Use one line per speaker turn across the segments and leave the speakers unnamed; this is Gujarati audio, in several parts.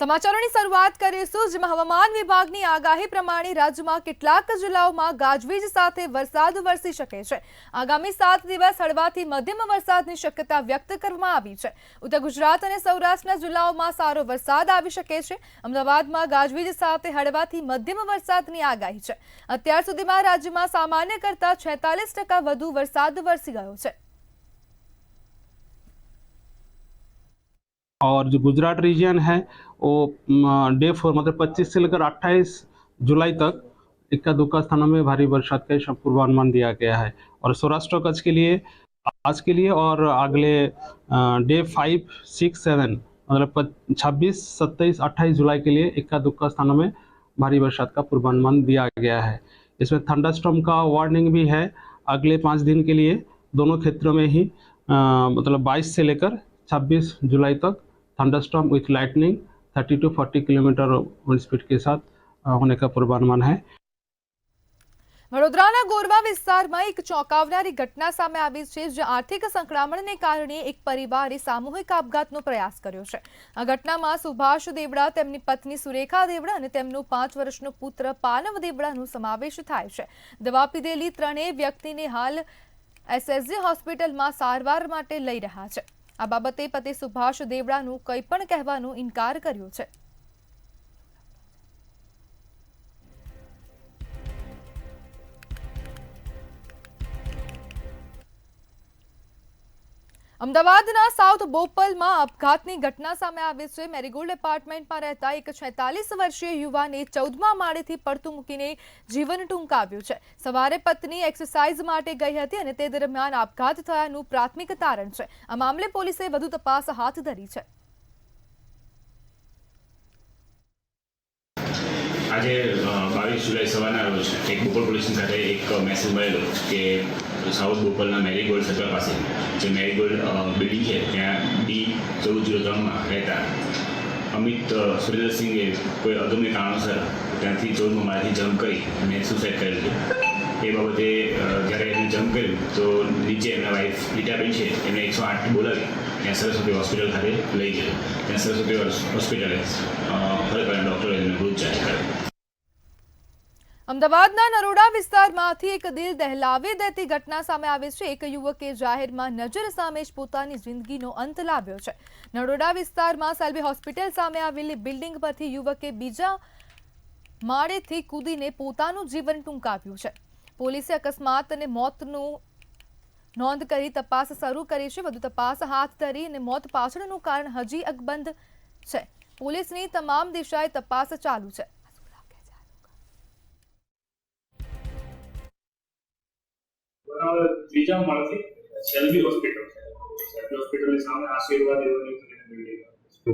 સમાચારોની શરૂઆત કરીશું, જેમાં હવામાન વિભાગની આગાહી પ્રમાણે રાજ્યમાં કેટલાક જિલ્લાઓમાં ગાજવીજ સાથે વરસાદ વરસી શકે છે। આગામી 7 દિવસ હળવાથી મધ્યમ વરસાદની શક્યતા વ્યક્ત કરવામાં આવી છે। ઉત્તર ગુજરાત અને સૌરાષ્ટ્રના જિલ્લાઓમાં સારો વરસાદ આવી શકે છે। અમદાવાદમાં ગાજવીજ સાથે હળવાથી મધ્યમ વરસાદની આગાહી છે। અત્યાર સુધીમાં રાજ્યમાં સામાન્ય કરતાં 46% વધુ વરસાદ વરસી ગયો છે।
और जो गुजरात रीजन है वो डे 4 मतलब 25 से लेकर 28 जुलाई तक इक्का दुक्का स्थानों में भारी बरसात का पूर्वानुमान दिया गया है। और सौराष्ट्र कच्छ के लिए आज के लिए और अगले डे 5, 6, 7 मतलब 26, 27, 28 जुलाई के लिए इक्का दुक्का स्थानों में भारी बरसात का पूर्वानुमान दिया गया है। इसमें थंडरस्टॉर्म का वार्निंग भी है अगले 5 दिन के लिए दोनों क्षेत्रों में ही मतलब 22 से लेकर 26 जुलाई तक thunderstorm with lightning 30 to 40 kilometre wind speed के साथ होने का पूर्वानुमान है।
વડોદરાના ગોરવા વિસ્તારમાં એક ચોંકાવનારી ઘટના સામે આવી છે, જ્યાં આર્થિક સંકળામણને કારણે એક પરિવારે સામૂહિક આપઘાતનો પ્રયાસ કર્યો છે। આ ઘટનામાં સુભાષ દેવડા, તેમની પત્ની સુરેખા દેવડા અને તેમનો 5 વર્ષનો પુત્ર પાનવ દેવડાનો સમાવેશ થાય છે। દવા પીધેલી ત્રણેય વ્યક્તિને હાલ એસએસજી હોસ્પિટલમાં સારવાર માટે લઈ રહ્યા છે। આ બાબતે પતિ સુભાષ દેવડાનું કંઈ પણ કહેવાનો ઇનકાર કર્યો છે। અમદાવાદના સાઉથ બોપલમાં આપઘાતની ઘટના સામે આવી છે। મેરીગોલ્ડ એપાર્ટમેન્ટમાં રહેતા એક 46 વર્ષીય યુવાને 14મા માળેથી પડતું મૂકીને જીવન ટૂંકાવ્યું છે। સવારે પત્ની એક્સરસાઇઝ માટે ગઈ હતી અને તે દરમિયાન આપઘાત થયાનું પ્રાથમિક તારણ છે। આ મામલે પોલીસે વધુ તપાસ હાથ ધરી છે।
आज 22 जुलाई सवार रोज एक बोपल पुलिस खाते एक मैसेज મળેલો કે સાઉથ બોપલના મેરીગોલ્ડ સર્કલ પાસે જે મેરીગોલ્ડ બિલ્ડિંગ છે ત્યાં D1403 માં રહેતા અમિત સુરેન્દ્રસિંહે કોઈ અગમ્ય કારણોસર ત્યાંથી 14મા માળેથી જમ્પ કરી અને સુસાઇડ કરેલું। એ બાબતે જ્યારે એને જમ્પ કર્યું તો નીચે એમના વાઇફ લીટાબેન છે એમને 108 બોલાવી ત્યાં સરસ્વતી હોસ્પિટલ ખાતે લઈ ગયો। ત્યાં સરસ્વતી હોસ્પિટલે ખરેખર ડૉક્ટરોએ એમને મૃત જાહેર કર્યો।
અમદાવાદના નરોડા વિસ્તારમાંથી એક દિલ દહેલાવી દેતી ઘટના સામે આવી છે। એક યુવકે જાહેરમાં નજર સામે જ પોતાની જિંદગીનો અંત લાવ્યો છે। નરોડા વિસ્તારમાં સેલ્વી હોસ્પિટલ સામે આવેલી બિલ્ડિંગ પરથી યુવકે બીજા માળેથી કૂદીને પોતાનું જીવન ટૂંકાવ્યું છે। પોલીસે અકસ્માત અને મોતનું નોંધ કરી તપાસ શરૂ કરી છે। વધુ તપાસ હાથ ધરી અને મોત પાછળનું કારણ હજી અકબંધ છે। પોલીસની તમામ દિશાએ તપાસ ચાલુ છે।
ત્રીજા માળથી સેલ્વી હોસ્પિટલ છે। સેલ્વી હોસ્પિટલની સામે આશીર્વાદ એવન્યુ કરીને બિલ્ડિંગ છે।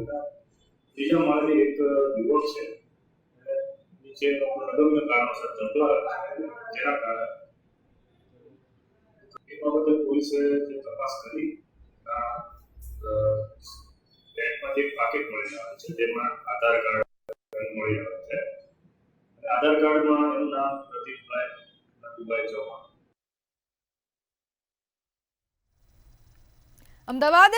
ત્રીજા માળથી એક યુવક છે નીચે અગમ્ય કારણોસર જંપલા જેના કારણે એ બાબતે પોલીસે જે તપાસ કરી બેંકમાંથી એક પાકીટ મળી આવે છે જેમાં આધાર કાર્ડ મળી આવે છે અને આધાર કાર્ડમાં એનું નામ પ્રદીપભાઈ નટુભાઈ ચૌહાણ।
અમદાવાદ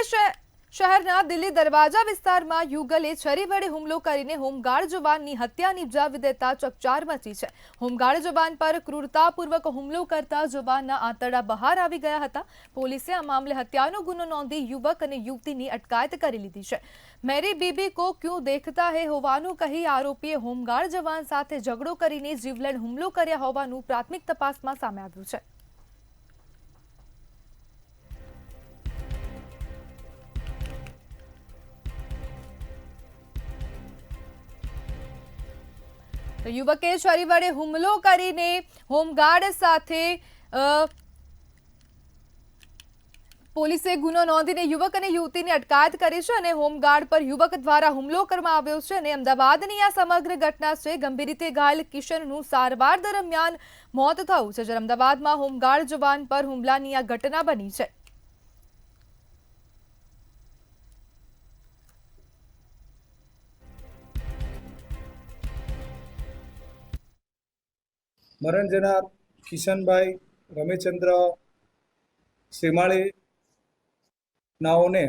શહેરના દિલ્હી દરવાજા વિસ્તારમાં યુગલે છરી વડે હુમલો કરીને હોમગાર્ડ જવાનની હત્યા નિપજાવી દેતા ચકચાર મચી છે। હોમગાર્ડ જવાન પર ક્રૂરતાપૂર્વક હુમલો કરતા જવાનના આંતરડા બહાર આવી ગયા હતા। પોલીસે આ મામલે હત્યાનો ગુનો નોંધી યુવક અને યુવતીની અટકાયત કરી લીધી છે। મેરી બીબી કો ક્યું દેખતા હે હોવાનું કહી આરોપીએ હોમગાર્ડ જવાન સાથે ઝઘડો કરીને જીવલેણ હુમલો કર્યા હોવાનું પ્રાથમિક તપાસમાં સામે આવ્યું છે। યુવકે છરી વડે હુમલો કરીને હોમગાર્ડ સાથે પોલીસે ગુનો નોંધીને યુવક અને યુવતીની અટકાયત કરી છે અને હોમગાર્ડ પર યુવક દ્વારા હુમલો કરવામાં આવ્યો છે। અને અમદાવાદની આ સમગ્ર ઘટના છે। ગંભીર રીતે ઘાયલ કિશનનું સારવાર દરમિયાન મોત થયું છે, જ્યારે અમદાવાદમાં હોમગાર્ડ જવાન પર હુમલાની આ ઘટના બની છે।
મરણ જનાર કિશનભાઈ રમેશચંદ્ર શ્રીમાળી નાઓને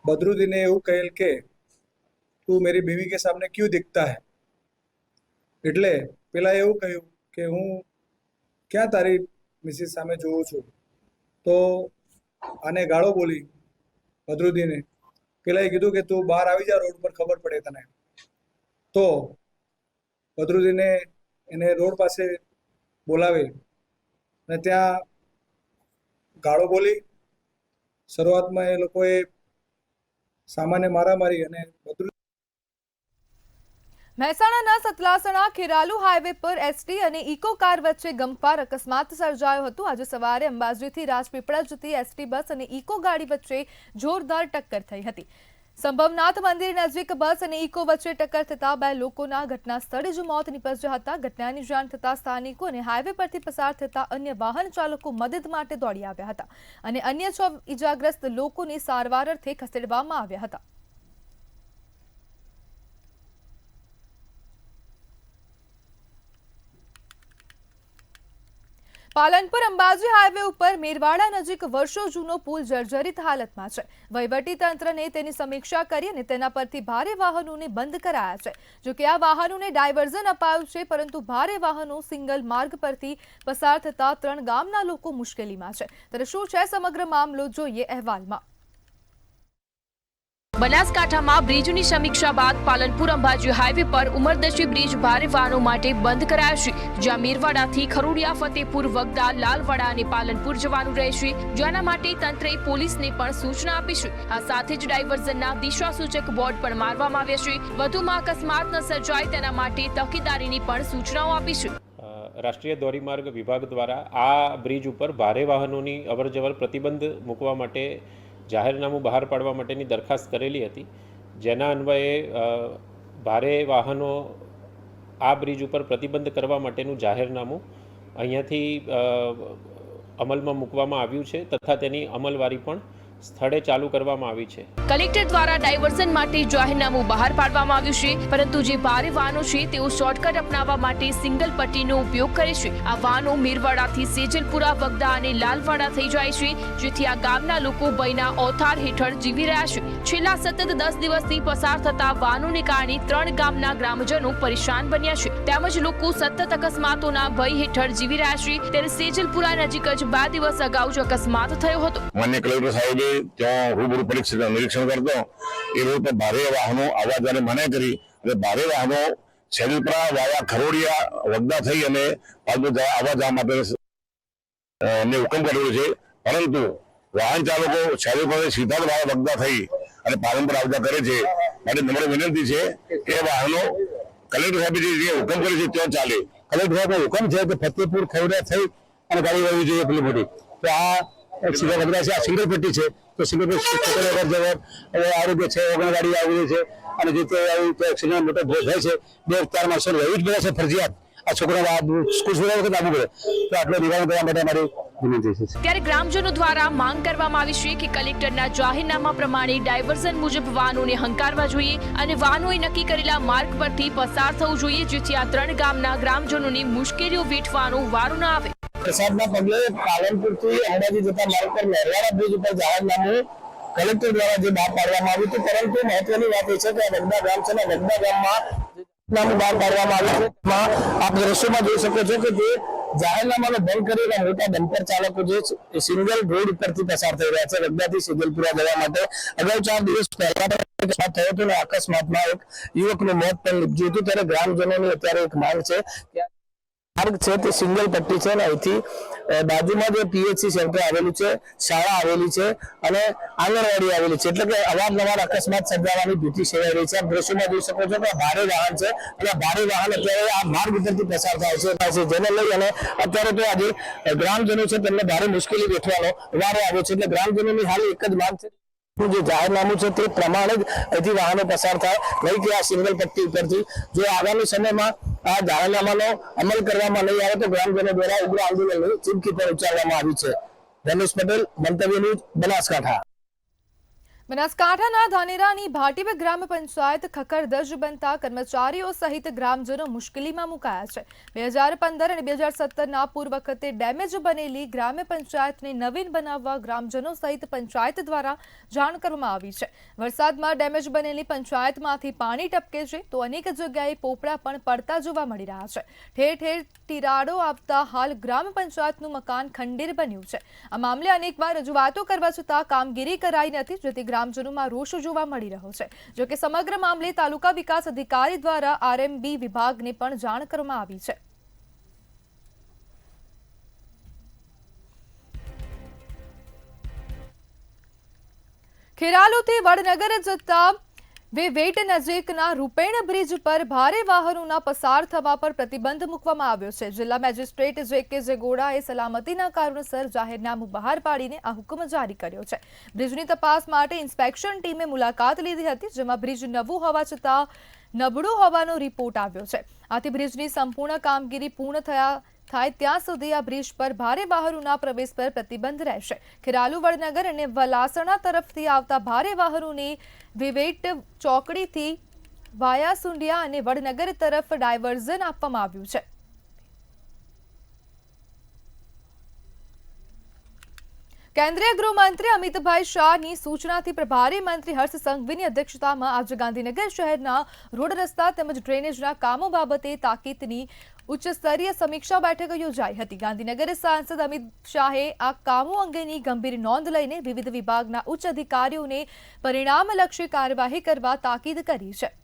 બદરુદ્દીને એવું કહેલ કે તું મેરી बीवी के सामने क्यों दिखता है? એટલે પેલા એવું કહ્યું કે હું ક્યાં તારી મિસિસ સામે જોઉં છું. તો આને ગાળો બોલી બદરુદ્દીને. પેલાએ કીધું કે તું બહાર આવી જા, રોડ પર ખબર પડે તને. તો બદરુદ્દીને એને રોડ પાસે બોલાવે અને ત્યાં ગાળો બોલી. શરૂઆતમાં એ લોકોએ સામાન્ય મારામારી અને બદરુદ્દીન
મહેસાણાના સતલાસણા ખેરાલુ હાઈવે પર એસટી અને ઇકો કાર વચ્ચે ગમખ્વાર અકસ્માત સર્જાયો હતો. આજે સવારે અંબાજીથી રાજપીપળા જતી એસટી બસ અને ઇકો ગાડી વચ્ચે જોરદાર ટક્કર થઈ હતી. સંભવનાથ મંદિર નજીક બસ અને ઇકો વચ્ચે ટક્કર થતા 2 લોકોના ઘટના સ્થળે જ મોત નીપજ્યા હતા. ઘટનાની જાણ થતા સ્થાનિકો અને હાઈવે પરથી પસાર થતા અન્ય વાહન ચાલકો મદદ માટે દોડી આવ્યા હતા અને અન્ય 6 ઇજાગ્રસ્ત લોકોને સારવાર અર્થે ખસેડવામાં આવ્યા હતા. પાલનપુર અંબાજી હાઈવે ઉપર મેરવાડા નજીક વર્ષો જૂનો પુલ જર્જરિત હાલતમાં છે. વહીવટીતંત્રને તેની સમીક્ષા કરી અને તેના પરથી ભારે વાહનોને બંધ કરાયા છે. જોકે આ વાહનોને ડાયવર્ઝન અપાયું છે, પરંતુ ભારે વાહનો સિંગલ માર્ગ પરથી પસાર થતા 3 ગામના લોકો મુશ્કેલીમાં છે. ત્યારે શું છે સમગ્ર મામલો, જોઈએ અહેવાલમાં.
બનાસકાંઠામાં બ્રિજની સમીક્ષા બાદ પાલનપુર અંબાજી હાઈવે પર ઉમરદશી બ્રિજ ભારે વાહનો માટે બંધ કરાયો છે. જ્યાં મેરવાડાથી ખરોડિયા, ફતેપુર, વગદા, લાલવાડા અને પાલનપુર જવાનું રહેશે, જેના માટે તંત્રએ પોલીસને પણ સૂચના આપી છે. આ સાથે જ ડાયવર્ઝનના દિશાસૂચક બોર્ડ પણ મારવામાં આવ્યા છે. વધુમાં અકસ્માત ન સર્જાય તેના માટે તકેદારીની પણ સૂચનાઓ આપી છે.
રાષ્ટ્રીય ધોરીમાર્ગ વિભાગ દ્વારા આ બ્રિજ ઉપર ભારે વાહનોની અવરજવર પ્રતિબંધ મૂકવા માટે જાહેરનામું બહાર પાડવા માટેની દરખાસ્ત કરેલી હતી. જેના અન્વયે ભારે વાહનો આ બ્રિજ ઉપર પ્રતિબંધ કરવા માટેનું જાહેરનામું અહીંયાથી અમલમાં મૂકવામાં આવ્યું છે તથા તેની અમલવારી પણ સ્થળે ચાલુ કરવામાં આવી છે.
કલેક્ટર દ્વારા ડાયવર્ઝન માટે જાહેરનામું બહાર પાડવામાં આવ્યું છે, પરંતુ જે ભારે વાહનો છે તેઓ શોર્ટકટ અપનાવવા માટે સિંગલ પટ્ટીનો ઉપયોગ કરે છે. આ વાહનો મેરવાડાથી સેજલપુરા, વગદા અને લાલવાડા થઈ જાય છે, જેથી આ ગામના લોકો ભયના ઓથાર હેઠળ જીવી રહ્યા છે. છેલ્લા સતત 10 દિવસથી પસાર થતા વાહનોને કારણે 3 ગામના ગ્રામજનો પરેશાન બન્યા છે. તેમજ લોકો સતત અકસ્માતોના ભય હેઠળ જીવી રહ્યા છે. ત્યારે સેજલપુરા નજીક જ 2 દિવસ અગાઉ જ અકસ્માત થયો હતો.
માન્ય કલેક્ટર સાહેબે ત્યાં રૂબરૂ નિરીક્ષણ કરતો એ રોડ પર ભારે વાહનો આવવા જવાની મનાઈ કરી અને ભારે વાહનો સેજલપુરા વાયા ખરોડિયા, વગદા થઈ અને આવવા જવા માટે હુકમ કરેલો છે. પરંતુ વાહન ચાલકો સેજલપુરા સીધા જ વગદા થઈ અને પાલનપુર આવતા કરે છે. માટે નમ્ર વિનંતી છે કે વાહનો કલેક્ટર સાહેબે જે હુકમ કર્યો છે ત્યાં ચાલે. કલેક્ટર સાહેબનો હુકમ છે કે ફતેપુર, ખરોડિયા થઈ અને ગાડી વળવી જોઈએ પેલી મોટી. તો આ સીધા વગડા છે, આ સિંગલ પટ્ટી છે. તો સિંગલ પટ્ટી આરોગ્ય છે, ઓગણ ગાડી આવી છે અને જે એક્સિડન્ટ મોટો ભોગ થાય છે 2-4 માણસો રહેવું જ પડે છે ફરજિયાત. આ છોકરા સ્કૂલ છોડવા વખત આવવું પડે. તો આટલો નિવારણ કરવા માટે અમારી વિનંતી છે.
ત્યારે ગ્રામજનો દ્વારા માંગ કરવામાં આવી છે કે કલેક્ટરના જાહેરનામા પ્રમાણે ડાયવર્ઝન મુજબ વાહનોને હંકારવા જોઈએ અને વાહનોએ નક્કી કરેલા માર્ગ પરથી પસાર થવું જોઈએ, જેથી આ 3 ગામના ગ્રામજનોની મુશ્કેલીઓ વેઠવાનો વારો ન આવે.
વરસાદના પગલે પાલનપુરથી અંબાજી જતા માર્ગ પર મેરવાડા બ્રિજ ઉપર જાહેરનામું કલેક્ટર દ્વારા જે બહાર પાડવામાં આવ્યું હતું. પરંતુ મહત્વની વાત એ છે કે વગદા ગામ છે ને વગદા ગામમાં જાહેરનામું બહાર પાડવામાં આવ્યું છે. એમાં આપ દ્રશ્યોમાં જોઈ શકો છો કે જે જાહેરનામાનો ભંગ કરીને મોટા ડમ્પર ચાલકો જે સિંગલ રોડ ઉપરથી પસાર થઈ રહ્યા છે વગદાથી સેજલપુરા જવા માટે. અગાઉ 4 દિવસ પહેલા અકસ્માત થયો હતો અને અકસ્માતમાં એક યુવકનું મોત પણ નીપજ્યું હતું. ત્યારે ગ્રામજનોની અત્યારે એક માંગ છે કે માર્ગ છે તે સિંગલ પટ્ટી છે અને અહીંથી બાજુમાં જે પીએચસી સેન્ટર આવેલું છે, શાળા આવેલી છે અને આંગણવાડી આવેલી છે. એટલે કે અવારનવાર અકસ્માત સર્જાવાની ભીતિ સેવાઈ રહી છે. આપ દ્રશ્યોમાં જોઈ શકો છો કે ભારે વાહન છે અને ભારે વાહન અત્યારે આ માર્ગ ઉપરથી પસાર થાય છે, જેને લઈ અને અત્યારે તો આજે ગ્રામજનો છે તેમને ભારે મુશ્કેલી વેઠવાનો વારો આવ્યો છે. એટલે ગ્રામજનોની હાલ એક જ માંગ છે જે જાહેરનામું છે તે પ્રમાણે જ અહીંથી વાહનો પસાર થાય, નહીં કે આ સિંગલ પટ્ટી ઉપરથી. જો આગામી સમયમાં આ જાહેરનામાનો અમલ કરવામાં નહીં આવે તો ગ્રામજનો દ્વારા ઉગ્ર આંદોલનની ચીમકી પણ ઉચ્ચારવામાં આવી છે. રમેશ પટેલ, મંતવ્ય ન્યૂઝ, બનાસકાંઠા.
બનાસકાંઠાના ધાનેરાની ભાટીવ ગ્રામ પંચાયત ખખડધજ બનતા કર્મચારીઓ સહિત ગ્રામજનો મુશ્કેલીમાં મુકાયા છે. 2015 અને 2017ના પૂર્વ વખતે ડેમેજ બનેલી ગ્રામ પંચાયતને નવીન બનાવવા ગ્રામજનો સહિત પંચાયત દ્વારા જાણ કરવામાં આવી છે. વરસાદમાં ડેમેજ બનેલી પંચાયતમાંથી પાણી ટપકે છે તો અનેક જગ્યાએ પોપડા પણ પડતા જોવા મળી રહ્યા છે. ઠેર ઠેર તિરાડો આવતા હાલ ગ્રામ પંચાયતનું મકાન ખંડેર બન્યું છે. આ મામલે અનેકવાર રજૂઆતો કરવા છતાં કામગીરી કરાઈ નથી, જેથી ગ્રામજનોમાં રોષ જોવા મળી રહ્યો છે. જો કે સમગ્ર મામલે તાલુકા વિકાસ અધિકારી દ્વારા આરએમબી વિભાગને પણ જાણ કરવામાં આવી છે. ખેરાલુથી વડનગર જતા વેવેટ નજીકના રૂપેણ બ્રિજ પર ભારે વાહનોના પસાર થવા પર પ્રતિબંધ મૂકવામાં આવ્યો છે. જિલ્લા મેજિસ્ટ્રેટ જે.કે. જેગોડાએ સલામતીના કારણોસર જાહેરનામું બહાર પાડીને આ હુકમ જારી કર્યો છે. બ્રિજની તપાસ માટે ઇન્સ્પેક્શન ટીમે મુલાકાત લીધી હતી, જેમાં બ્રિજ નવું હોવા છતાં નબળું હોવાનો રિપોર્ટ આવ્યો છે. આથી બ્રિજની સંપૂર્ણ કામગીરી પૂર્ણ થાય ત્યાં સુધી આ બ્રિજ પર ભારે વાહનોના પ્રવેશ પર પ્રતિબંધ રહેશે. ખેરાલુ, વડનગર અને વલાસણા તરફથી આવતા ભારે વાહનોને વિવેટ ચોકડીથી વાયા સુંડિયા અને વડનગર તરફ ડાયવર્ઝન આપવામાં આવ્યું છે. કેન્દ્રીય ગૃહમંત્રી અમિતભાઈ શાહની સૂચનાથી પ્રભારી મંત્રી હર્ષ સંઘવીની અધ્યક્ષતામાં આજે ગાંધીનગર શહેરના રોડ, રસ્તા તેમજ ડ્રેનેજના કામો બાબતે તાકીદની ઉચ્ચસ્તરીય સમીક્ષા બેઠક યોજાઈ હતી. ગાંધીનગર સાંસદ અમિત શાહે આ કામો અંગેની ગંભીર નોંધ લઈને વિવિધ વિભાગના ઉચ્ચ અધિકારીઓને પરિણામલક્ષી કાર્યવાહી કરવા તાકીદ કરી છે.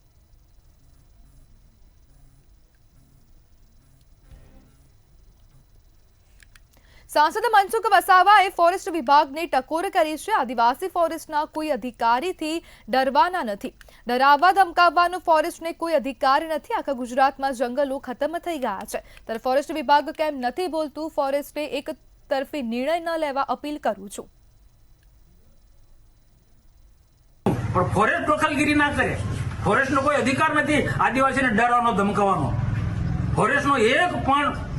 સાંસદ મનસુખ વસાવાએ ફોરેસ્ટ વિભાગને ટકોર કરી છે. આદિવાસી ફોરેસ્ટના કોઈ અધિકારીથી ડરવાના નથી. ડરાવવા ધમકાવવાનો ફોરેસ્ટને કોઈ અધિકાર નથી. આખા ગુજરાતમાં જંગલો ખતમ થઈ ગયા છે, ત્યારે ફોરેસ્ટ વિભાગ કેમ નથી બોલતું? ફોરેસ્ટે એક તરફી નિર્ણય ન લેવા અપીલ કરું છું.
પણ ફોરેસ્ટ દખલગીરી ના કરે. ફોરેસ્ટનો કોઈ અધિકાર નથી આદિવાસીને ડરવાનો, ધમકાવવાનો. ફોરેસ્ટનો એક પણ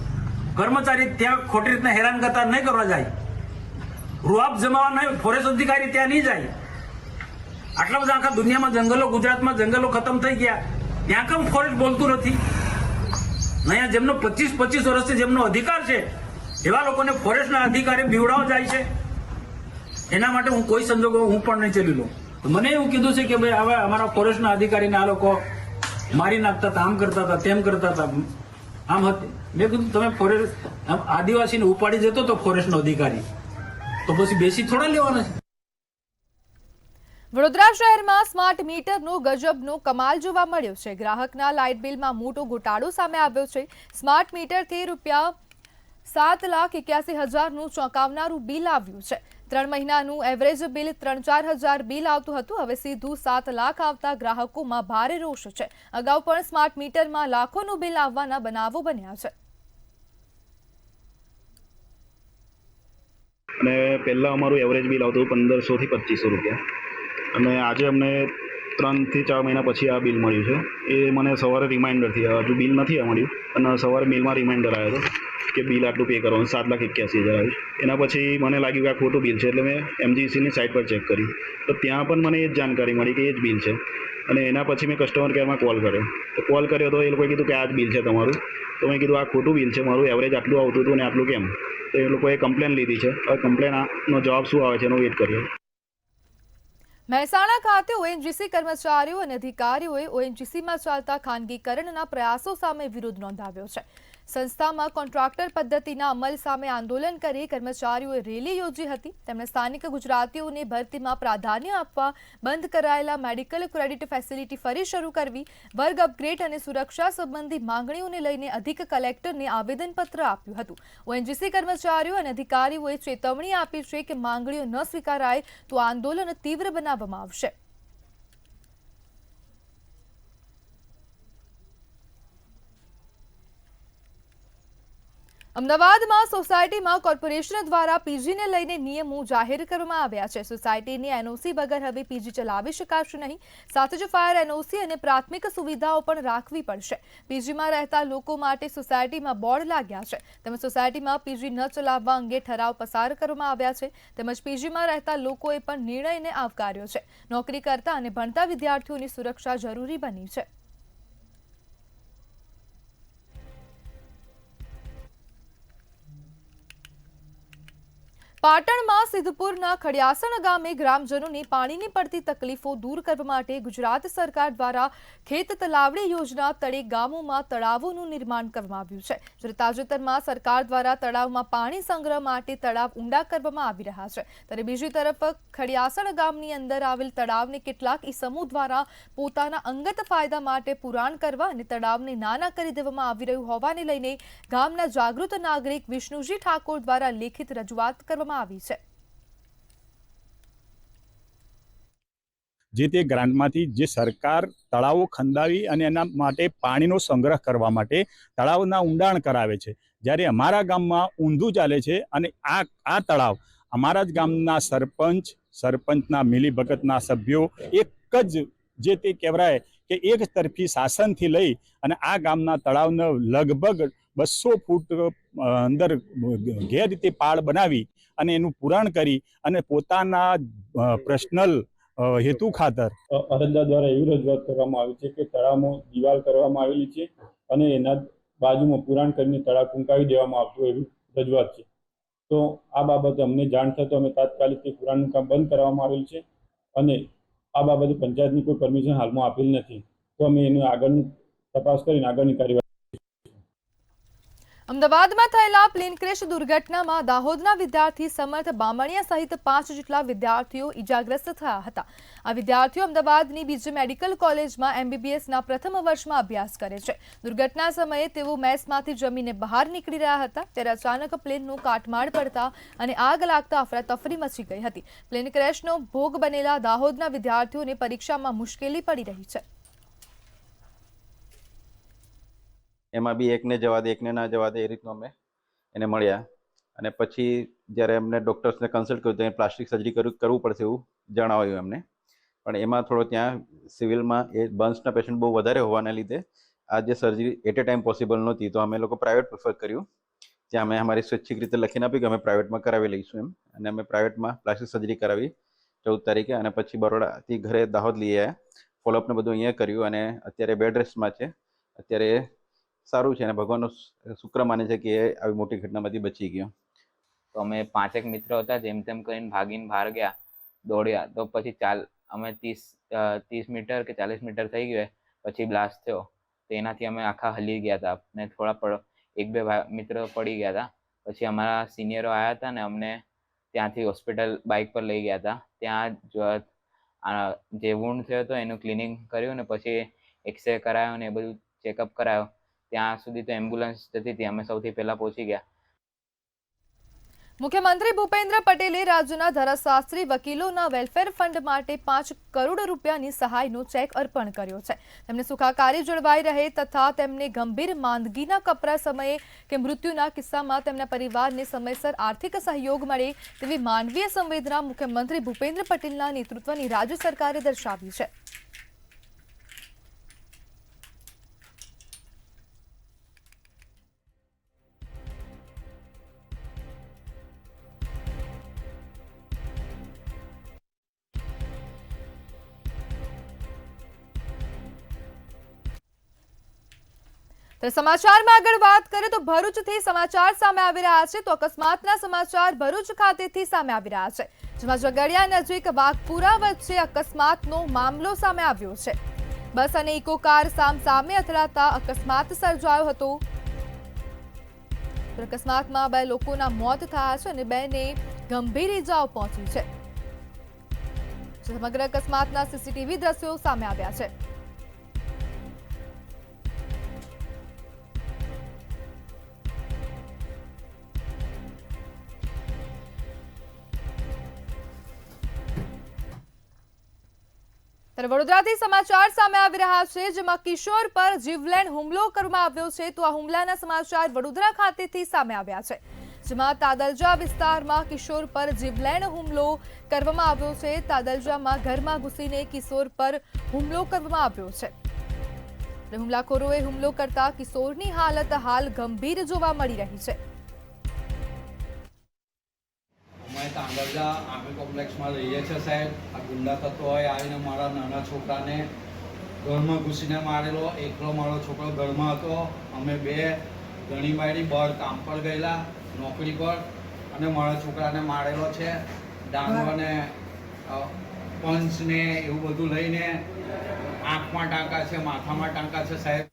કર્મચારી ત્યાં ખોટી રીતના હેરાન કરતા નહીં કરવા જાય. રૂઆબ જમાવા નહીં, ફોરેસ્ટ અધિકારી ત્યાં નહીં જાય. આટલા બધા આખા દુનિયામાં જંગલો, ગુજરાતમાં જંગલો ખતમ થઈ ગયા, ત્યાં કેમ ફોરેસ્ટ બોલતું નથી? અહીંયા જેમનો 25 વર્ષથી જેમનો અધિકાર છે એવા લોકોને ફોરેસ્ટના અધિકારી બીવડાવ જાય છે. એના માટે હું કોઈ સંજોગો હું પણ નહીં ચલી લઉં. મને એવું કીધું છે કે ભાઈ હવે અમારા ફોરેસ્ટના અધિકારીને આ લોકો મારી નાખતા હતા, આમ કરતા હતા, તેમ કરતા હતા, આમ હતી. મેં કીધું તમે ફોરેસ્ટ આદિવાસીને ઉપાડી જતો તો ફોરેસ્ટનો અધિકારી, તો પછી બેસી થોડા લેવાના છે.
વડોદરા શહેરમાં સ્માર્ટ મીટરનો ગજબનો કમાલ જોવા મળ્યો છે. ગ્રાહકના લાઇટ બિલમાં મોટો ઘોટાળો સામે આવ્યો છે. સ્માર્ટ મીટરથી ₹7,81,000નું ચોંકાવનારું બિલ આવ્યું છે. 3 મહિનાનું એવરેજ બિલ 3-4 હજાર બિલ આવતું હતું, હવે સીધું 7 લાખ આવતા ગ્રાહકોમાં ભારે રોષ છે. અગાઉ પણ સ્માર્ટ મીટરમાં લાખોનું બિલ આવવાના બનાવો બન્યા છે.
અને પહેલાં અમારું એવરેજ બિલ આવતું 1500 થી 2500 રૂપિયા, અને આજે અમને 3 થી 4 મહિના પછી આ બિલ મળ્યું છે. એ મને સવારે રિમાઇન્ડરથી, હજુ બિલ નથી મળ્યું, અને સવારે મેલમાં રિમાઇન્ડર આવ્યો હતો કે બિલ આટલું પે કરવાનું, 7,81,000 આવ્યું. એના પછી મને લાગ્યું કે આ ખોટું બિલ છે, એટલે મેં MGCની સાઇટ પર ચેક કર્યું તો ત્યાં પણ મને એ જ જાણકારી મળી કે એ જ બિલ છે. અને એના પછી મેં કસ્ટમર કેરમાં કોલ કર્યો તો એ લોકોએ કીધું કે આ જ બિલ છે તમારું. તો મેં કીધું આ ખોટું બિલ છે, મારું એવરેજ આટલું આવતું હતું ને આટલું કેમ? તો એ લોકોએ કમ્પ્લેન લીધી છે. હવે કમ્પ્લેનનો જવાબ શું આવે છે એનો વેઇટ કરીએ.
મહેસાણા ખાતે ઓએનજીસી કર્મચારીઓ અને અધિકારીઓએ ઓએનજીસીમાં ચાલતા ખાનગીકરણના પ્રયાસો સામે વિરોધ નોંધાવ્યો છે. સંસ્થામાં કોન્ટ્રાક્ટર પદ્ધતિના અમલ સામે આંદોલન કરી કર્મચારીઓએ રેલી યોજી હતી. તેમણે સ્થાનિક ગુજરાતીઓને ભરતીમાં પ્રાધાન્ય આપવા, બંધ કરાયેલા મેડિકલ ક્રેડિટ ફેસિલિટી ફરી શરૂ કરવી, વર્ગ અપગ્રેડ અને સુરક્ષા સંબંધી માંગણીઓને લઈને અધિક કલેક્ટરને આવેદનપત્ર આપ્યું હતું. ઓએનજીસી કર્મચારીઓ અને અધિકારીઓએ ચેતવણી આપી છે કે માંગણીઓ ન સ્વીકારાય તો આંદોલન તીવ્ર બનાવવામાં આવશે. અમદાવાદમાં સોસાયટીમાં કોર્પોરેશન દ્વારા પીજીને લઈને નિયમો જાહેર કરવામાં આવ્યા છે. સોસાયટીની એનઓસી વગર હવે પીજી ચલાવી શકાશે નહીં. સાથે જ ફાયર એનઓસી અને પ્રાથમિક સુવિધાઓ પણ રાખવી પડશે. પીજીમાં રહેતા લોકો માટે સોસાયટીમાં બોર્ડ લાગ્યા છે. તેમજ સોસાયટીમાં પીજી ન ચલાવવા અંગે ઠરાવ પસાર કરવામાં આવ્યા છે. તેમજ પીજીમાં રહેતા લોકોએ પણ નિર્ણયને આવકાર્યો છે. નોકરી કરતા અને ભણતા વિદ્યાર્થીઓની સુરક્ષા જરૂરી બની છે. પાટણમાં સિદ્ધપુરના ખડિયાસણ ગામે ગ્રામજનોની પાણીની પડતી તકલીફો દૂર કરવા માટે ગુજરાત સરકાર દ્વારા ખેત તલાવડી યોજના તળે ગામોમાં તળાવોનું નિર્માણ કરવામાં આવ્યું છે. જ્યારે તાજેતરમાં સરકાર દ્વારા તળાવમાં પાણી સંગ્રહ માટે તળાવ ઊંડા કરવામાં આવી રહ્યા છે. ત્યારે બીજી તરફ ખડિયાસણ ગામની અંદર આવેલ તળાવને કેટલાક ઈસમો દ્વારા પોતાના અંગત ફાયદા માટે પુરાણ કરવા અને તળાવને નાના કરી દેવામાં આવી રહ્યું હોવાને લઈને ગામના જાગૃત નાગરિક વિષ્ણુજી ઠાકોર દ્વારા લેખિત રજૂઆત કરવામાં આવી છે.
જે તે ગ્રાન્ટમાંથી જે સરકાર તળાવો ખંદાવી અને એના માટે પાણીનો સંગ્રહ કરવા માટે તળાવના ઊંડાણ કરાવે છે. જ્યારે અમારા ગામમાં ઊંધું ચાલે છે અને આ તળાવ અમારા જ ગામના સરપંચના મિલીભગતના સભ્યો એક જ જે તે કહેવાય કે એક તરફી શાસનથી લઈ અને આ ગામના તળાવને લગભગ 200 ફૂટ અંદર ગેરરીતે પાળ બનાવી અને એનું પુરાણ કરી અને પોતાના પર્સનલ હેતુ ખાતર
અરજદાર દ્વારા એવી રજૂઆત કરવામાં આવી છે કે તળાવમાં દિવાલ કરવામાં આવેલી છે અને એના બાજુમાં પુરાણ કરીને તળાવ ટૂંકાવી દેવામાં આવતું એવી રજૂઆત છે. તો આ બાબતે અમને જાણ થતો અમે તાત્કાલિક તે પુરાણનું કામ બંધ કરવામાં આવેલ છે અને આ બાબતે પંચાયતની કોઈ પરમિશન હાલમાં આપેલ નથી. તો અમે એની આગળની તપાસ કરીને આગળની કાર્યવાહી.
અમદાવાદમાં થયેલા પ્લેન ક્રેશ દુર્ઘટનામાં દાહોદના વિદ્યાર્થી સમર્થ બામણિયા સહિત 5 જેટલા વિદ્યાર્થીઓ ઈજાગ્રસ્ત થયા હતા. આ વિદ્યાર્થીઓ અમદાવાદની બીજી મેડિકલ કોલેજમાં MBBSના પ્રથમ વર્ષમાં અભ્યાસ કરે છે. દુર્ઘટના સમયે તેઓ મેસમાંથી જમીને બહાર નીકળી રહ્યા હતા ત્યારે અચાનક પ્લેનનું કાટમાળ પડતા અને આગ લાગતા અફરાતફરી મચી ગઈ હતી. પ્લેન ક્રેશનો ભોગ બનેલા દાહોદના વિદ્યાર્થીઓને પરીક્ષામાં મુશ્કેલી પડી રહી છે.
એમાં બી એકને જવા દે એકને ના જવા દે એ રીતનું અમે એને મળ્યા અને પછી જ્યારે એમને ડૉક્ટર્સને કન્સલ્ટ કર્યું તો પ્લાસ્ટિક સર્જરી કરવું પડશે એવું જણાવાયું એમને. પણ એમાં થોડો ત્યાં સિવિલમાં એ બર્ન્સના પેશન્ટ બહુ વધારે હોવાના લીધે આ જે surgery at a time possible નહોતી. તો અમે લોકો પ્રાઇવેટ પ્રિફર કર્યું. ત્યાં અમે અમારી સ્વૈચ્છિક રીતે લખીને આપી કે અમે પ્રાઇવેટમાં કરાવી લઈશું એમ. અને અમે પ્રાઇવેટમાં પ્લાસ્ટિક સર્જરી કરાવી 14 તારીખે અને પછી બરોડાથી ઘરે દાહોદ લઈ આવ્યા. ફોલોઅપને બધું અહીંયા કર્યું અને અત્યારે બેડ રેસ્ટમાં છે. અત્યારે સારું છે અને ભગવાનનો શુક્ર માને છે કે એ આવી મોટી ઘટનામાંથી બચી ગયો.
તો અમે 5 મિત્રો હતા, જેમ તેમ કરીને ભાગીને બહાર ગયા, દોડ્યા. તો પછી અમે 30 મીટર કે 40 મીટર થઈ ગયો પછી બ્લાસ્ટ થયો. તો એનાથી અમે આખા હલી ગયા હતા ને થોડા 1-2 મિત્રો પડી ગયા હતા. પછી અમારા સિનિયરો આવ્યા હતા ને અમને ત્યાંથી હોસ્પિટલ બાઇક પર લઈ ગયા હતા. ત્યાં જે વુન્ડ થયો હતો એનું ક્લિનિંગ કર્યું ને પછી એક્સરે કરાયો ને એ બધું ચેકઅપ કરાયો. ત્યાં સુધી તો એમ્બ્યુલન્સ જતી હતી, અમે સૌથી પહેલા પહોંચી ગયા.
મુખ્યમંત્રી ભૂપેન્દ્ર પટેલે રાજ્યના ધારાશાસ્ત્રી વકીલોના વેલફેર ફંડ માટે 5 કરોડ રૂપિયાની સહાયનો ચેક અર્પણ કર્યો છે. તેમને સુખાકારી જળવાઈ રહે તથા તેમને ગંભીર માંદગીના કપરા સમયે કે મૃત્યુના કિસ્સામાં તેમના પરિવારને સમયસર આર્થિક સહયોગ મળે તેવી માનવીય સંવેદના મુખ્યમંત્રી ભૂપેન્દ્ર પટેલના નેતૃત્વની રાજ્ય સરકારે દર્શાવી છે. સમાચારમાં આગળ વાત કરીએ તો ભરૂચથી સમાચાર સામે આવી રહ્યા છે. તો અકસ્માતના સમાચાર ભરૂચ ખાતેથી સામે આવી રહ્યા છે, જેમાં ઝઘડિયા નજીક વાઘપુરા વચ્ચે અકસ્માતનો મામલો સામે આવ્યો છે. બસ અને ઇકો કાર સામે અથડાતા અકસ્માત સર્જાયો હતો. અકસ્માતમાં 2 લોકોના મોત થયા છે અને 2ને ગંભીર ઇજાઓ પહોંચી છે. સમગ્ર અકસ્માતના CCTV દ્રશ્યો સામે આવ્યા છે. ત્યારે વડોદરાથી સમાચાર સામે આવી રહ્યા છે, જેમાં કિશોર પર જીવલેણ હુમલો કરવામાં આવ્યો છે. તો આ હુમલાના સમાચાર વડોદરા ખાતેથી સામે આવ્યા છે, જેમાં તાદલજા વિસ્તારમાં કિશોર પર જીવલેણ હુમલો કરવામાં આવ્યો છે. તાદલજામાં ઘરમાં ઘૂસીને કિશોર પર હુમલો કરવામાં આવ્યો છે. હુમલાખોરોએ હુમલો કરતા કિશોરની હાલત હાલ ગંભીર જોવા મળી રહી છે.
અમે તાંદલજા આર્મી કોમ્પ્લેક્સમાં રહીએ છીએ સાહેબ. આ ગુંડા તત્વોએ આવીને મારા નાના છોકરાને ઘરમાં ઘૂસીને મારેલો. એકલો મારો છોકરો ઘરમાં હતો. અમે બે ઘણી બાયડી બહાર કામ પર ગયેલા નોકરી પર, અને મારા છોકરાને મારેલો છે. ડાંગોને પંચને એવું બધું લઈને આંખમાં ટાંકા છે, માથામાં ટાંકા છે સાહેબ.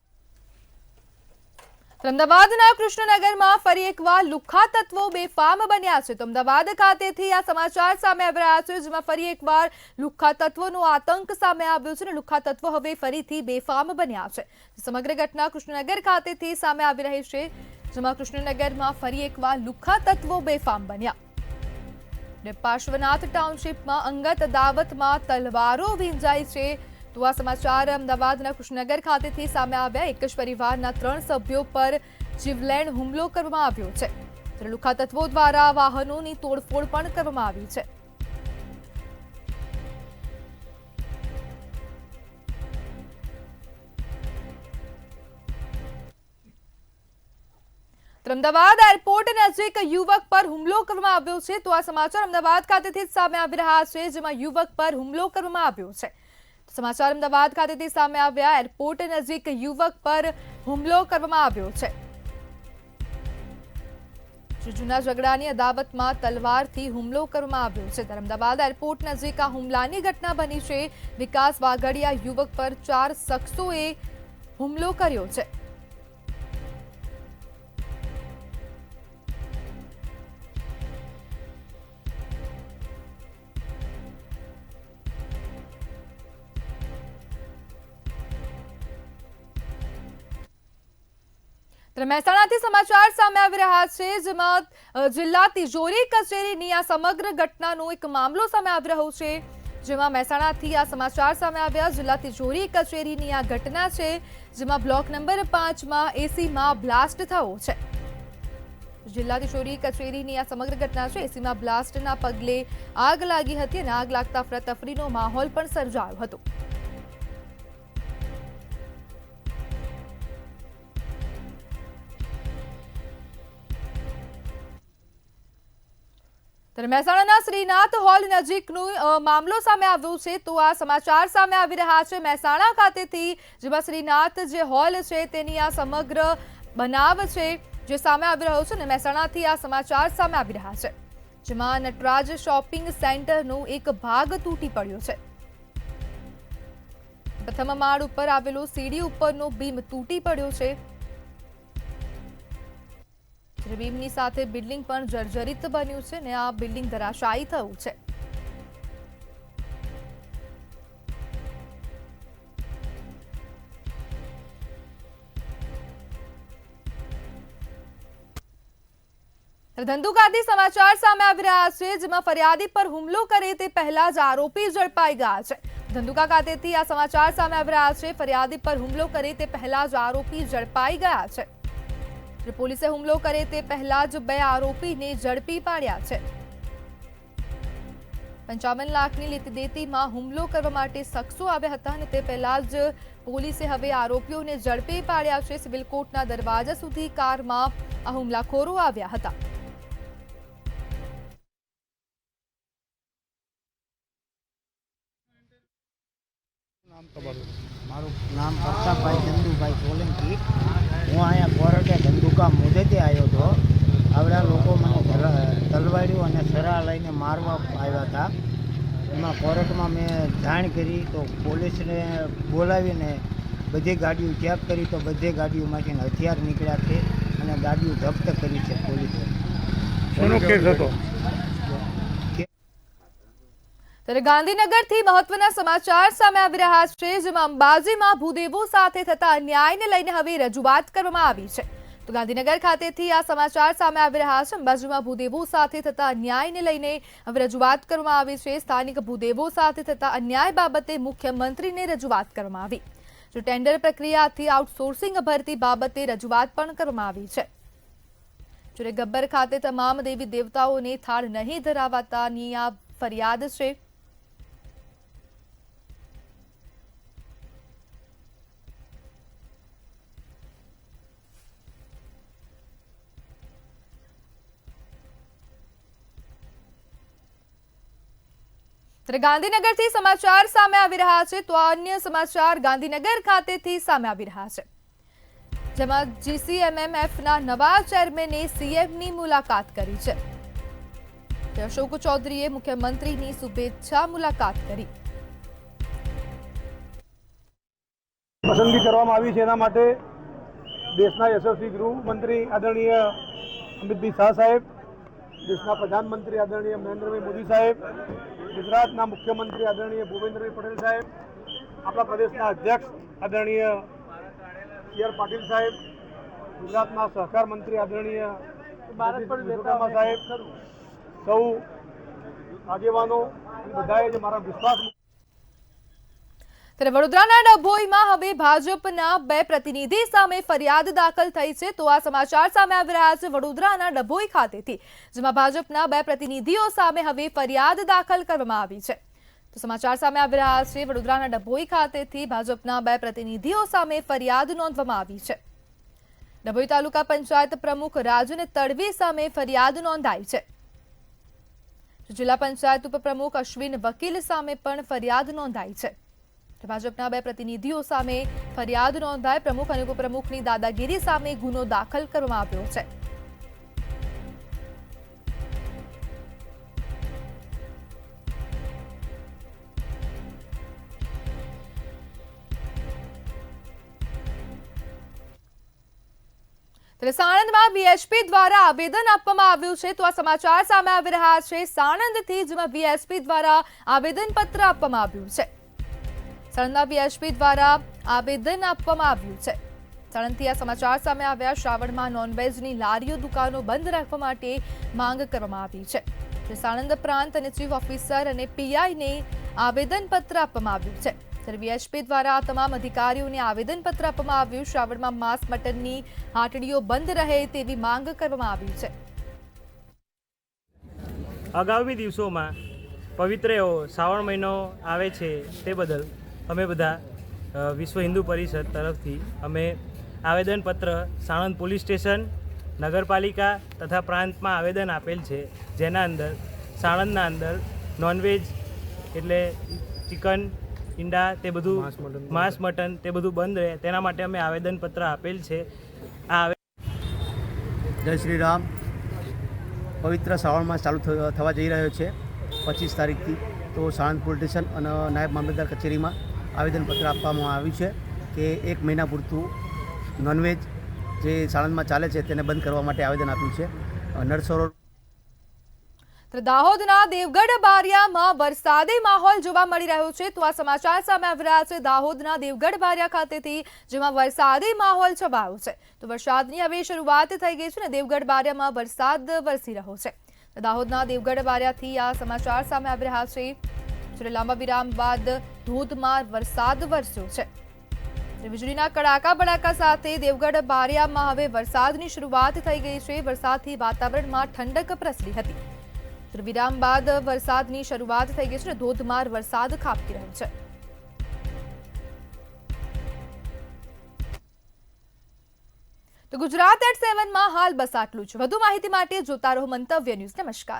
અમદાવાદના કૃષ્ણનગરમાં ફરી એકવાર લુખ્ખા તત્વો બેફામ બન્યા છે. તો અમદાવાદ ખાતેથી આ સમાચાર સામે આવી રહ્યા છે, જેમાં ફરી એકવાર લુખ્ખા તત્વોનો આતંક સામે આવ્યો છે અને લુખ્ખા તત્વો હવે ફરીથી બેફામ બન્યા છે. સમગ્ર ઘટના કૃષ્ણનગર ખાતેથી સામે આવી રહી છે, જેમાં કૃષ્ણનગરમાં ફરી એકવાર લુખ્ખા તત્વો બેફામ બન્યા. પાર્શ્વનાથ ટાઉનશીપમાં અંગત અદાવતમાં તલવારો વીંજાઈ છે. તો આ સમાચાર અમદાવાદના કૃષ્ણનગર ખાતેથી સામે આવ્યા. એક જ પરિવારના 3 સભ્યો પર જીવલેણ હુમલો કરવામાં આવ્યો છે. લુખ્ખા તત્વો દ્વારા વાહનોની તોડફોડ પણ કરવામાં આવી છે. અમદાવાદ એરપોર્ટ નજીક યુવક પર હુમલો કરવામાં આવ્યો છે. તો આ સમાચાર અમદાવાદ ખાતેથી સામે આવી રહ્યા છે, જેમાં યુવક પર હુમલો કરવામાં આવ્યો છે. સમાચાર અમદાવાદ ખાતેથી સામે આવ્યા. એરપોર્ટ નજીક યુવક પર હુમલો કરવામાં આવ્યો છે. જૂના ઝઘડાની અદાવતમાં તલવારથી હુમલો કરવામાં આવ્યો છે. ત્યારે અમદાવાદ એરપોર્ટ નજીક આ હુમલાની ઘટના બની છે. વિકાસ વાઘડિયા યુવક પર 4 શખ્સોએ હુમલો કર્યો છે. મહેસાણાથી સમાચાર સામે આવી રહ્યા છે, જેમાં જિલ્લા તિજોરી કચેરીની આ સમગ્ર ઘટનાનો એક મામલો સામે આવી રહ્યો છે, જેમાં મહેસાણાથી આ સમાચાર સામે આવ્યા. જિલ્લા તિજોરી કચેરીની આ ઘટના છે, જેમાં બ્લોક નંબર 5માં એસીમાં બ્લાસ્ટ થયો છે. જિલ્લા તિજોરી કચેરીની આ સમગ્ર ઘટના છે. એસીમાં બ્લાસ્ટના પગલે આગ લાગી હતી અને આગ લાગતા અફરાતફરીનો માહોલ પણ સર્જાયો હતો. મહેસાણાના શ્રીનાથ હોલ નજીકનો મામલો સામે આવ્યો છે. તો આ સમાચાર સામે આવી રહ્યા છે મહેસાણા ખાતેથી, જેમાં શ્રીનાથ જે હોલ છે તેની આ સમગ્ર બનાવ છે જે સામે આવી રહ્યો છે. અને મહેસાણાથી આ સમાચાર સામે આવી રહ્યા છે, જેમાં નટરાજ શોપિંગ સેન્ટરનો એક ભાગ તૂટી પડ્યો છે. પ્રથમ માળ ઉપર આવેલો સીડી ઉપરનો બીમ તૂટી પડ્યો છે. બીમની સાથે બિલ્ડિંગ પણ જર્જરિત બન્યું છે અને આ બિલ્ડિંગ ધરાશાયી થયું છે. ધંધુકાથી સમાચાર સામે આવી રહ્યા છે, જેમાં ફરિયાદી પર હુમલો કરે તે પહેલા જ આરોપી ઝડપાઈ ગયા છે. ધંધુકા ખાતેથી આ સમાચાર સામે આવી રહ્યા છે. ફરિયાદી પર હુમલો કરે તે પહેલા જ આરોપી ઝડપાઈ ગયા છે. પોલીસે હુમલો કરે તે પહેલા જ 2 આરોપીને ઝડપી પાડ્યા છે. 55 લાખની લેતી દેતીમાં હુમલો કરવા માટે શખ્સો આવ્યા હતા અને તે પહેલા જ પોલીસે હવે આરોપીઓને ઝડપી પાડ્યા છે. સિવિલ કોર્ટના દરવાજા સુધી કારમાં આ હુમલાખોરો આવ્યા હતા.
મારું નામ પ્રતાપભાઈ ચંદુભાઈ સોલંકી. હું અહીંયા કોરટે ધંધુકા મુદતે આવ્યો હતો. આવડા લોકો મને તલવાડીઓ અને સરા લઈને મારવા આવ્યા હતા. એમાં કોરટમાં મેં જાણ કરી તો પોલીસને બોલાવીને બધી ગાડીઓ ચેક કરી તો બધી ગાડીઓમાંથી હથિયાર નીકળ્યા છે અને ગાડીઓ જપ્ત કરી છે પોલીસે.
શેનો કેસ હતો?
ત્યારે ગાંધીનગરથી મહત્વના સમાચાર સામે આવી રહ્યા છે, જેમાં અંબાજીમાં ભૂદેવો સાથે થતા અન્યાયને લઈને હવે રજૂઆત કરવામાં આવી છે. તો ગાંધીનગર ખાતેથી આ સમાચાર સામે આવી રહ્યા છે. અંબાજીમાં ભૂદેવો સાથે થતા અન્યાયને લઈને હવે રજૂઆત કરવામાં આવી છે. સ્થાનિક ભૂદેવો સાથે થતા અન્યાય બાબતે મુખ્યમંત્રીને રજૂઆત કરવામાં આવી. જો ટેન્ડર પ્રક્રિયાથી આઉટસોર્સિંગ ભરતી બાબતે રજૂઆત પણ કરવામાં આવી છે. જ્યારે ગબ્બર ખાતે તમામ દેવી દેવતાઓને થાળ નહીં ધરાવતાની આ ફરિયાદ છે. ગાંધીનગરથી સમાચાર સામે આવી રહ્યા છે તો અન્ય સમાચાર ગાંધીનગર ખાતેથી સામે આવી રહ્યા છે, જેમાં GCMMFના નવા ચેરમેને CMની મુલાકાત કરી છે. અશોક ચૌધરીએ મુખ્યમંત્રીની શુભેચ્છા મુલાકાત કરી.
પસંદગી કરવામાં આવી છે. એના માટે દેશના યશસ્વી ગૃહમંત્રી આદરણીય અમિતભાઈ શાહ સાહેબ, દેશના પ્રધાનમંત્રી આદરણીય નરેન્દ્રભાઈ મોદી સાહેબ, ગુજરાતના મુખ્યમંત્રી આદરણીય ભૂપેન્દ્રભાઈ પટેલ સાહેબ, આપણા પ્રદેશના અધ્યક્ષ આદરણીય CR પાટીલ સાહેબ, ગુજરાતના સહકાર મંત્રી આદરણીય વિશ્વકર્મા સાહેબ, સૌ આગેવાનો બધાએ જે મારા વિશ્વાસ.
ત્યારે વડોદરાના ડભોઈમાં હવે ભાજપના 2 પ્રતિનિધિ સામે ફરિયાદ દાખલ થઈ છે. તો આ સમાચાર સામે આવી રહ્યા છે વડોદરાના ડભોઈ ખાતેથી, જેમાં ભાજપના 2 પ્રતિનિધિઓ સામે હવે ફરિયાદ દાખલ કરવામાં આવી છે. તો સમાચાર સામે આવી રહ્યા છે વડોદરાના ડભોઈ ખાતેથી ભાજપના 2 પ્રતિનિધિઓ સામે ફરિયાદ નોંધવામાં આવી છે. ડભોઈ તાલુકા પંચાયત પ્રમુખ રાજન તડવી સામે ફરિયાદ નોંધાઈ છે. જિલ્લા પંચાયત ઉપપ્રમુખ અશ્વિન વકીલ સામે પણ ફરિયાદ નોંધાઈ છે. ભાજપના 2 પ્રતિનિધિઓ સામે ફરિયાદ નોંધાઈ. પ્રમુખ અને ઉપપ્રમુખની દાદાગીરી સામે ગુનો દાખલ કરવામાં આવ્યો છે. ત્યારે સાણંદમાં VSP દ્વારા આવેદન આપવામાં આવ્યું છે. તો આ સમાચાર સામે આવી રહ્યા છે સાણંદથી, જેમાં VSP દ્વારા આવેદનપત્ર આપવામાં આવ્યું છે. સાણંદના VSP દ્વારા આવેદન આપવામાં આવ્યું છે. સાણંદથી આ સમાચાર સામે આવ્યા. શ્રાવણમાં નોનવેજની લારીઓ દુકાનો બંધ રાખવા માટે માંગ કરવામાં આવી છે. સાણંદ પ્રાંત અને ચીફ ઓફિસર અને PIને આવેદનપત્ર આપવામાં આવ્યું છે. ત્યારે VSP દ્વારા આ તમામ અધિકારીઓને આવેદનપત્ર આપવામાં આવ્યું. શ્રાવણમાં માંસ મટનની હાટડીઓ બંધ રહે તેવી માંગ કરવામાં આવી છે.
આગામી દિવસોમાં પવિત્ર એવો શ્રાવણ મહિનો આવે છે તે બદલ અમે બધા વિશ્વ હિન્દુ પરિષદ તરફથી અમે આવેદનપત્ર સાણંદ પોલીસ સ્ટેશન, નગરપાલિકા તથા પ્રાંતમાં આવેદન આપેલ છે. જેના અંદર સાણંદના અંદર નોનવેજ એટલે ચિકન, ઈંડા તે બધું, માંસ મટન તે બધું બંધ રહે તેના માટે અમે આવેદનપત્ર આપેલ છે.
જય શ્રી રામ. પવિત્ર શ્રાવણ માસ ચાલુ થવા જઈ રહ્યો છે 25 તારીખથી. તો સાણંદ પોલીસ સ્ટેશન અને નાયબ મામલતદાર કચેરીમાં આવેદનપત્ર આપવામાં આવ્યું છે કે 1 મહિના પૂરતું નોનવેજ જે સાણંદમાં ચાલે છે તેને બંધ કરવા માટે આવેદન આપ્યું છે. નરસરોવર.
દાહોદના દેવગઢ બારિયામાં વરસાદી માહોલ જોવા મળી રહ્યો છે. તો આ સમાચાર સામે આવી રહ્યા છે દાહોદના દેવગઢ બારિયા ખાતેથી, જેમાં વરસાદી માહોલ છવાયો છે. તો વરસાદની હવે શરૂઆત થઈ ગઈ છે ને દેવગઢ બારિયામાં વરસાદ વરસી રહ્યો છે. દાહોદના દેવગઢ બારિયાથી આ સમાચાર સામે આવી રહ્યા છે. જ્યારે લાંબા વિરામ બાદ ધોધમાર વરસાદ વરસ્યો છે. વીજળીના કડાકા બડાકા સાથે દેવગઢ બારિયામાં હવે વરસાદની શરૂઆત થઈ ગઈ છે. વરસાદથી વાતાવરણમાં ઠંડક પ્રસરી હતી. વિરામ બાદ વરસાદની શરૂઆત થઈ ગઈ છે. ધોધમાર વરસાદ ખાબકી રહ્યો છે. તો ગુજરાત@7માં હાલ બસ આટલું જ. વધુ માહિતી માટે જોતા રહો મંતવ્ય ન્યૂઝ. નમસ્કાર.